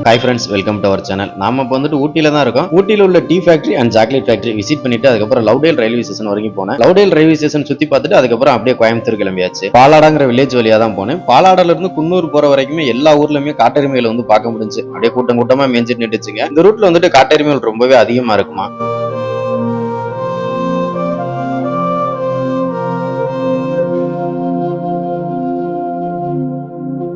Hi friends, welcome to our channel. நாம இப்போ வந்துட்டு ஊட்டியில தான் இருக்கோம். ஊட்டியில் உள்ள tea factory and chocolate factory visit பண்ணிட்டு அதுக்கப்புறம் லவ்டேல் ரயில்வே ஸ்டேஷன் வரைக்கும் போனேன். லவ்டேல் ரயில்வே ஸ்டேஷன் சுத்தி பார்த்துட்டு அதுக்கப்புறம் அப்படியே கோயம்புத்தூர் கிளம்பியாச்சு. பாலாடாங்கிற வில்லேஜ் வழியா தான் போனேன். பாலாடால இருந்து குன்னூர் போற வரைக்குமே எல்லா ஊர்லயுமே காட்டெருமைகளை வந்து பார்க்க முடிஞ்சு. அப்படியே கூட்டம் கூட்டமா மேய்ஞ்சிட்டு நின்றுச்சுங்க. இந்த ரூட்ல வந்துட்டு காட்டெருமைகள் ரொம்பவே அதிகமா இருக்குமா.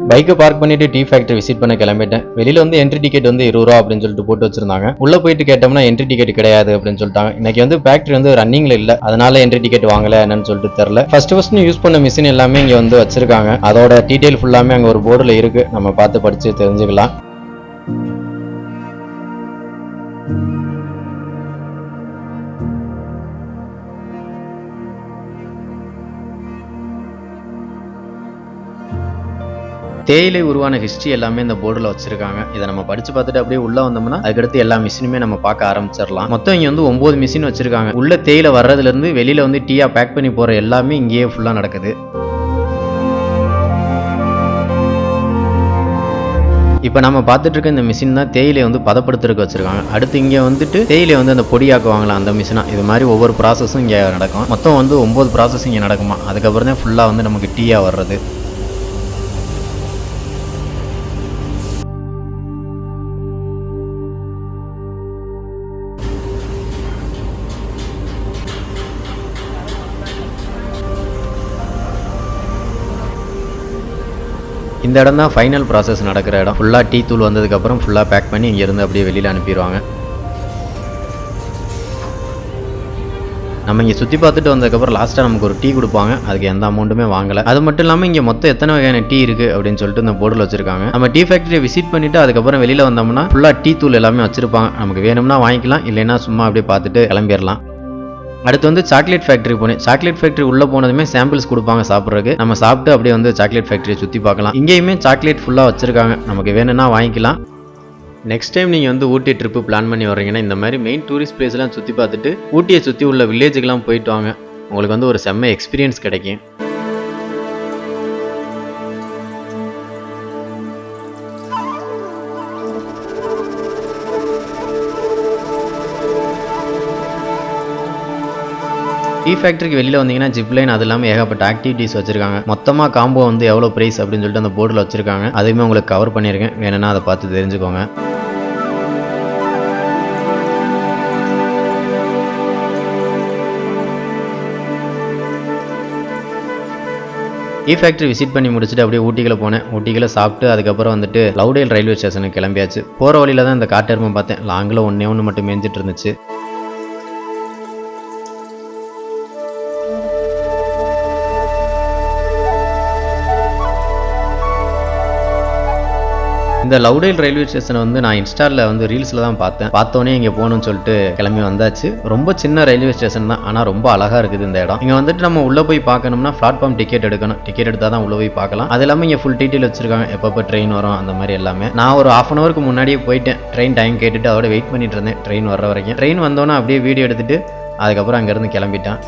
பைக்கை பார்க் பண்ணிட்டு டீ ஃபேக்டரி விசிட் பண்ண கிளம்பிட்டேன். வெளியில வந்து என்ட்ரி டிக்கெட் வந்து 20 ரூபா அப்படின்னு சொல்லிட்டு போட்டு வச்சிருந்தாங்க. உள்ள போயிட்டு கேட்டோம்னா என்ட்ரி டிக்கெட் கிடையாது அப்படின்னு சொல்லிட்டாங்க. இன்னைக்கு வந்து ஃபேக்டரி வந்து ரன்னிங்ல இல்ல, அதனால என்ட்ரி டிக்கெட் வாங்கல என்னன்னு சொல்லிட்டு தெரியல. ஃபர்ஸ்ட் யூஸ் பண்ண மிஷின் எல்லாமே இங்க வந்து வச்சிருக்காங்க. அதோட டீடைல் ஃபுல்லாமே அங்க ஒரு போர்டுல இருக்கு, நம்ம பார்த்து படிச்சு தெரிஞ்சுக்கலாம். தேயிலை உருவான ஹிஸ்டரி எல்லாமே இந்த போர்டில் வச்சிருக்காங்க. இதை நம்ம படிச்சு பார்த்துட்டு அப்படியே உள்ள வந்தோம்னா அதுக்கடுத்து எல்லா மிஷினுமே நம்ம பார்க்க ஆரம்பிச்சிடலாம். மொத்தம் இங்க வந்து 9 மிஷின் வச்சிருக்காங்க. உள்ள தேயிலை வர்றதுல இருந்து வெளியில வந்து டீயா பேக் பண்ணி போற எல்லாமே இங்கேயே ஃபுல்லா நடக்குது. இப்போ நம்ம பார்த்துட்டு இருக்க இந்த மிஷின் தான் தேயிலை வந்து பதப்படுத்துறதுக்கு வச்சிருக்காங்க. அடுத்து இங்கே வந்துட்டு தேயிலை வந்து அந்த பொடியாக்குவாங்களா அந்த மிஷினா, இது மாதிரி ஒவ்வொரு ப்ராசஸும் இங்கே நடக்கும். மொத்தம் வந்து 9 ப்ராசஸ் இங்கே நடக்குமா. அதுக்கப்புறம் தான் ஃபுல்லாக வந்து நமக்கு டீயா வர்றது. இந்த இடம் தான் ஃபைனல் ப்ராசஸ் நடக்கிற இடம். ஃபுல்லாக டீ தூள் வந்ததுக்கப்புறம் ஃபுல்லாக பேக் பண்ணி இங்கேருந்து அப்படியே வெளியில் அனுப்பிடுவாங்க. நம்ம இங்கே சுற்றி பார்த்துட்டு வந்ததுக்கப்புறம் லாஸ்ட்டாக நமக்கு ஒரு டீ கொடுப்பாங்க. அதுக்கு எந்த அமௌண்ட்டுமே வாங்கலை. அது மட்டும் இல்லாமல் இங்கே மொத்தம் எத்தனை வகையான டீ இருக்குது அப்படின்னு சொல்லிட்டு இந்த போர்டில் வச்சிருக்காங்க. நம்ம டீ ஃபேக்டரியை விசிட் பண்ணிவிட்டு அதுக்கப்புறம் வெளியில் வந்தோம்னா ஃபுல்லாக டீ தூள் எல்லாமே வச்சிருப்பாங்க. நமக்கு வேணும்னா வாங்கிக்கலாம், இல்லைன்னா சும்மா அப்படியே பார்த்துட்டு கிளம்பிடலாம். அடுத்து வந்து சாக்லேட் ஃபேக்டரி போனேன். சாக்லேட் ஃபேக்டரி உள்ள போனதுமே சாம்பிள்ஸ் கொடுப்பாங்க சாப்பிட்றதுக்கு. நம்ம சாப்பிட்டு அப்படியே வந்து சாக்லேட் ஃபேக்டரியை சுற்றி பார்க்கலாம். இங்கேயுமே சாக்லேட் ஃபுல்லாக வச்சிருக்காங்க, நமக்கு வேணும்னா வாங்கிக்கலாம். நெக்ஸ்ட் டைம் நீங்கள் வந்து ஊட்டி ட்ரிப்பு பிளான் பண்ணி வர்றீங்கன்னா இந்த மாதிரி மெயின் டூரிஸ்ட் பிளேஸ்லாம் சுற்றி பார்த்துட்டு ஊட்டியை சுற்றி உள்ள வில்லேஜுக்கெல்லாம் போயிட்டு வாங்க. உங்களுக்கு வந்து ஒரு செம்ம எக்ஸ்பீரியன்ஸ் கிடைக்கும். டீ ஃபேக்டரிக்கு வெளியில் வந்தீங்கன்னா ஜிப்லைன் அது இல்லாமல் ஏகப்பட்ட ஆக்டிவிட்டிஸ் வச்சிருக்காங்க. மொத்தமாக காம்போ வந்து எவ்வளோ ப்ரைஸ் அப்படின்னு சொல்லிட்டு அந்த போர்டில் வச்சிருக்காங்க. அதையுமே உங்களுக்கு கவர் பண்ணியிருக்கேன், வேணும்னா அதை பார்த்து தெரிஞ்சுக்கோங்க. டீ ஃபேக்டரி விசிட் பண்ணி முடிச்சுட்டு அப்படியே ஊட்டிக்குள்ள போனேன். ஊட்டிக்குள்ள சாப்பிட்டு அதுக்கப்புறம் வந்துட்டு லவ்டேல் ரயில்வே ஸ்டேஷனுக்கு கிளம்பியாச்சு. போகிற வழியில தான் இந்த காட்டெருமை பார்த்தேன். லாங்கில் ஒன்று மட்டும் மேய்ஞ்சிட்டு இருந்துச்சு. இந்த லவ்டேல் ரயில்வே ஸ்டேஷனை வந்து நான் இன்ஸ்டாவில் வந்து ரீல்ஸில் தான் பார்த்தோன்னே இங்கே போகணும்னு சொல்லிட்டு கிளம்பி வந்தாச்சு. ரொம்ப சின்ன ரயில்வே ஸ்டேஷன் தான், ஆனால் ரொம்ப அழகாக இருக்குது இந்த இடம். இங்கே வந்துட்டு நம்ம உள்ளே போய் பார்க்கணும்னா பிளாட்ஃபார்ம் டிக்கெட் எடுக்கணும். டிக்கெட் எடுத்தால் தான் உள்ளே போய் பார்க்கலாம். அது இல்லாமல் இங்கே ஃபுல் டீட்டெயில் வச்சிருக்காங்க, எப்பப்போ ட்ரெயின் வரும் அந்த மாதிரி எல்லாமே. நான் ஒரு ½ ஹவருக்கு முன்னாடியே போயிட்டேன். ட்ரெயின் டைம் கேட்டுட்டு அதோட வெயிட் பண்ணிட்டு இருந்தேன் ட்ரெயின் வர்ற வரைக்கும். ட்ரெயின் வந்தோன்னே அப்படியே வீடியோ எடுத்துட்டு அதுக்கப்புறம் அங்கேருந்து கிளம்பிட்டேன்.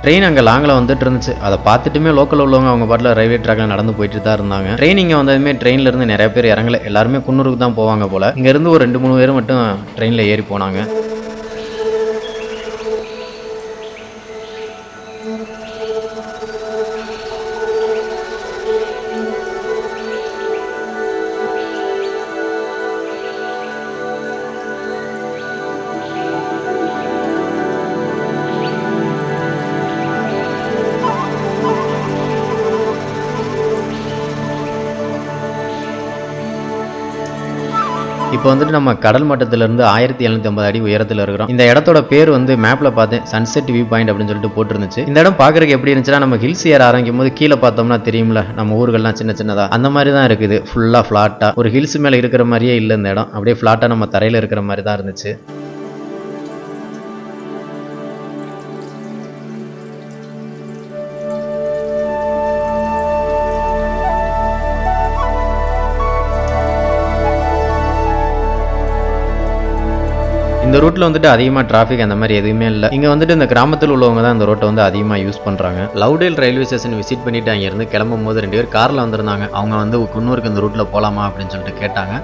ட்ரெயின் அங்கே லாங்கில் வந்துட்டு இருந்துச்சு. அதை பார்த்துட்டுமே லோக்கல் உள்ளவங்க அவங்க பாட்டில் ரயில்வே ட்ராக்ல நடந்து போயிட்டு தான் இருந்தாங்க. ட்ரெயின் இங்கே வந்ததுமே ட்ரெயின்ல இருந்து நிறைய பேர் இறங்கல, எல்லாருமே குன்னூருக்கு தான் போவாங்க போல. இங்கேருந்து ஒரு 2-3 பேர் மட்டும் ட்ரெயினில் ஏறி போனாங்க. இப்போ வந்துட்டு நம்ம கடல் மட்டத்திலிருந்து 1750 அடி உயரத்தில் இருக்கிறோம். இந்த இடத்தோட பேர் வந்து மேப்ல பார்த்தேன், சன்செட் வியூ பாயிண்ட் அப்படின்னு சொல்லிட்டு போட்டுருந்துச்சு. இந்த இடம் பார்க்கறதுக்கு எப்படி இருந்துச்சுன்னா, நம்ம ஹில்ஸ் ஏற ஆரம்பிக்கும் போது கீழே பார்த்தோம்னா தெரியும்ல நம்ம ஊர்கள்லாம் சின்ன சின்னதா அந்த மாதிரி தான் இருக்குது. ஃபுல்லா ஃபிளாட்டா ஒரு ஹில்ஸ் மேல இருக்கிற மாதிரியே இல்லை இந்த இடம். அப்படியே ஃபிளாட்டா நம்ம தரையில இருக்கிற மாதிரி தான் இருந்துச்சு. இந்த ரூட்ல வந்துட்டு அதிகமாக டிராஃபிக் அந்த மாதிரி எதுவுமே இல்லை. இங்கே வந்துட்டு இந்த கிராமத்தில் உள்ளவங்க தான் இந்த ரோட்டை வந்து அதிகமாக யூஸ் பண்ணுறாங்க. லவ்டேல் ரயில்வே ஸ்டேஷன் விசிட் பண்ணிட்டு அங்கேருந்து கிளம்பும் போது 2 பேர் காரில் வந்திருந்தாங்க. அவங்க வந்து குன்னூருக்கு இந்த ரூட்டில் போகலாமா அப்படின்னு சொல்லிட்டு கேட்டாங்க.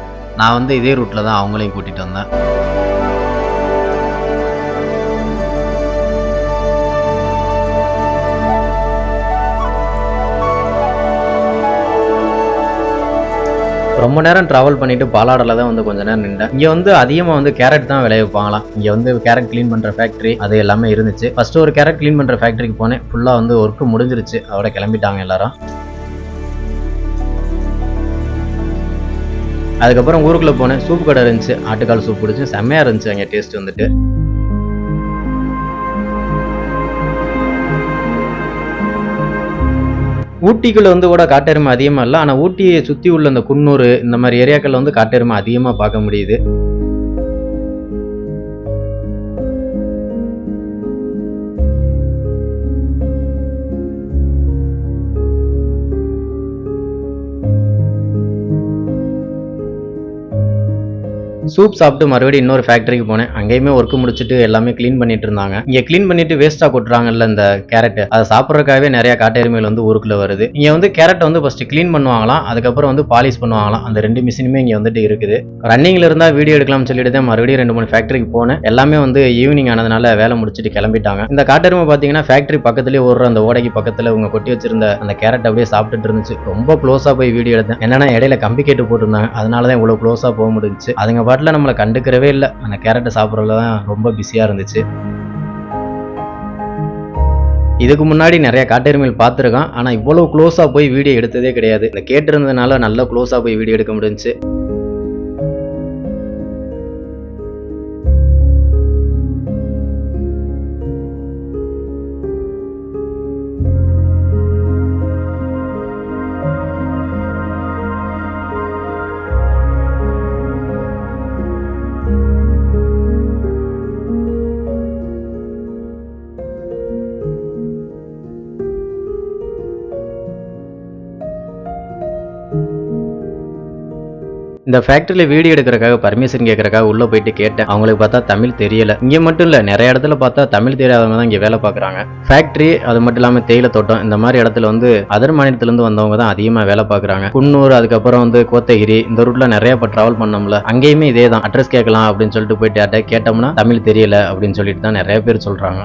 நான் வந்து இதே ரூட்டில் தான் அவங்களையும் கூட்டிகிட்டு வந்தேன். ரொம்ப நேரம் டிராவல் பண்ணிட்டு பாலாடில் தான் வந்து கொஞ்ச நேரம் நின்றேன். இங்கே வந்து அதிகமாக வந்து கேரட் தான் விளைவிப்பாங்களாம். இங்கே வந்து கேரட் க்ளீன் பண்ணுற ஃபேக்ட்ரி அது எல்லாமே இருந்துச்சு. ஃபர்ஸ்ட் ஒரு கேரட் க்ளீன் பண்ணுற ஃபேக்ட்ரிக்கு போனேன். ஃபுல்லாக வந்து ஒர்க்கு முடிஞ்சிருச்சு. அவட கிளம்பிட்டாங்க எல்லாரும். அதுக்கப்புறம் ஊருக்குள்ளே போனேன். சூப் கடை இருந்துச்சு. ஆட்டுக்கால் சூப் பிடிச்சி செம்மையாக இருந்துச்சு. அங்கே டேஸ்ட் வந்துட்டு ஊட்டிக்குள்ள வந்து கூட காட்டெருமை அதிகமா இல்லை. ஆனால் ஊட்டியை சுற்றி உள்ள இந்த குன்னூர் இந்த மாதிரி ஏரியாக்களில் வந்து காட்டெருமை அதிகமாக பார்க்க முடியுது. சூப் சாப்பிட்டு மறுபடியும் இன்னொரு ஃபேக்டரிக்கு போனேன். அங்கேயுமே ஒர்க் முடிச்சுட்டு எல்லாமே க்ளீன் பண்ணிட்டு இருந்தாங்க. இங்கே க்ளீன் பண்ணிட்டு வேஸ்ட்டாக கொட்டுறாங்கல்ல இந்த கேரட், அதை சாப்பிட்றதுக்காகவே நிறைய காட்டெருமைகள் வந்து ஊருக்குள்ள வருது. இங்கே வந்து கேரட்டை வந்து ஃபர்ஸ்ட் க்ளீன் பண்ணுவாங்களாம், அதுக்கப்புறம் வந்து பாலிஷ் பண்ணுவாங்களாம். அந்த 2 மிஷினுமே இங்கே வந்துட்டு இருக்குது. ரன்னிங்ல இருந்தால் வீடியோ எடுக்கலாம்னு சொல்லிட்டு தான் மறுபடியும் 2-3 ஃபேக்டரிக்கு போனேன். எல்லாமே வந்து ஈவினிங் ஆனதுனால வேலை முடிச்சுட்டு கிளம்பிட்டாங்க. இந்த காட்டெருமை பார்த்தீங்கன்னா ஃபேக்டரி பக்கத்துலேயே ஓடுற அந்த ஓடைக்கு பக்கத்தில் இவங்க கொட்டி வச்சிருந்த அந்த கேரட் அப்படியே சாப்பிட்டுட்டு இருந்துச்சு. ரொம்ப க்ளோஸாக போய் வீடியோ எடுத்தேன். என்னன்னா இடையில கம்பி கேட்டு போட்டிருந்தாங்க, அதனால தான் இவ்வளோ க்ளோஸாக போக முடிஞ்சுச்சு. அதுங்க பாட்டில் நம்மளை கண்டுக்கிறவே இல்லை. அந்த கேரட்டை சாப்பிட்றதுல தான் ரொம்ப பிஸியாக இருந்துச்சு. இதுக்கு முன்னாடி நிறைய காட்டெருமைகள் பார்த்துருக்கான், ஆனால் இவ்வளோ க்ளோஸாக போய் வீடியோ எடுத்ததே கிடையாது. இந்த கேட்டிருந்ததுனால நல்ல க்ளோஸாக போய் வீடியோ எடுக்க முடிஞ்சுச்சு. இந்த ஃபேக்டரியில் வீடியோ எடுக்கிறக்காக பர்மிஷன் கேட்கறக்காக உள்ளே போயிட்டு கேட்டேன். அவங்களுக்கு பார்த்தா தமிழ் தெரியல. இங்கே மட்டும் இல்லை, நிறைய இடத்துல பார்த்தா தமிழ் தெரியாதவங்க தான் இங்கே வேலை பார்க்குறாங்க. ஃபேக்டரி அது மட்டும் இல்லாமல் தேயிலை தோட்டம் இந்த மாதிரி இடத்துல வந்து அதர் மாநிலத்திலேருந்து வந்தவங்க தான் அதிகமாக வேலை பார்க்குறாங்க. குன்னூர் அதுக்கப்புறம் வந்து கோத்தகிரி இந்த ரூட்டில் நிறைய இப்போ ட்ராவல் பண்ணோம்ல, அங்கேயுமே இதே தான். அட்ரஸ் கேட்கலாம் அப்படின்னு சொல்லிட்டு போயிட்டு கேட்டோம்னா தமிழ் தெரியல அப்படின்னு சொல்லிட்டு தான் நிறைய பேர் சொல்கிறாங்க.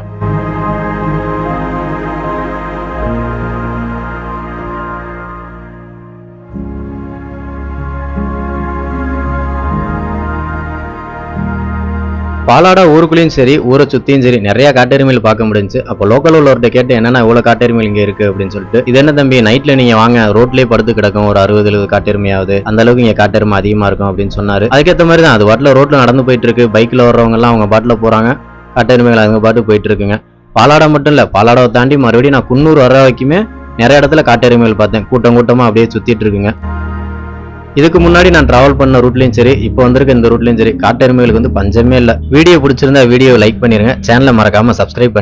பாலாடா ஊருக்குள்ளேயும் சரி ஊரை சுற்றியும் சரி நிறைய காட்டெருமைகள் பார்க்க முடிஞ்சுச்சு. அப்போ லோக்கல் உள்ளவர்கிட்ட கேட்டு என்னன்னா இவ்வளோ காட்டெருமைகள் இங்கே இருக்கு அப்படின்னு சொல்லிட்டு, இது என்ன தம்பி நைட்ல நீங்க வாங்க ரோட்லேயே படுத்து கிடக்கும் ஒரு 60-70 காட்டெருமையாவது, அந்த அளவுக்கு இங்கே காட்டெருமை அதிகமா இருக்கும் அப்படின்னு சொன்னாரு. அதுக்கேற்ற மாதிரி தான் அது பாட்டில் ரோட்ல நடந்து போயிட்டு இருக்கு. பைக்ல வர்றவங்க எல்லாம் அவங்க பாட்டில் போறாங்க, காட்டெருமைகள் அவங்க பாட்டு போயிட்டு இருக்குங்க. பாலாடா மட்டும் இல்ல, பாலாடாவை தாண்டி மறுபடியும் நான் குன்னூர் வர வரைக்குமே நிறைய இடத்துல காட்டெருமைகள் பார்த்தேன். கூட்டம் கூட்டமா அப்படியே சுத்திட்டு இருக்குங்க. இதுக்கு முன்னாடி நான் டிராவல் பண்ண ரூட்லயும் சரி, இப்போ வந்திருக்க இந்த ரூட்லயும் சரி காட்டெருமைகளுக்கு வந்து பஞ்சமே இல்லை. வீடியோ பிடிச்சிருந்தா வீடியோ லைக் பண்ணிருங்க, சேனலை மறக்காம சப்ஸ்கிரைப் பண்ணி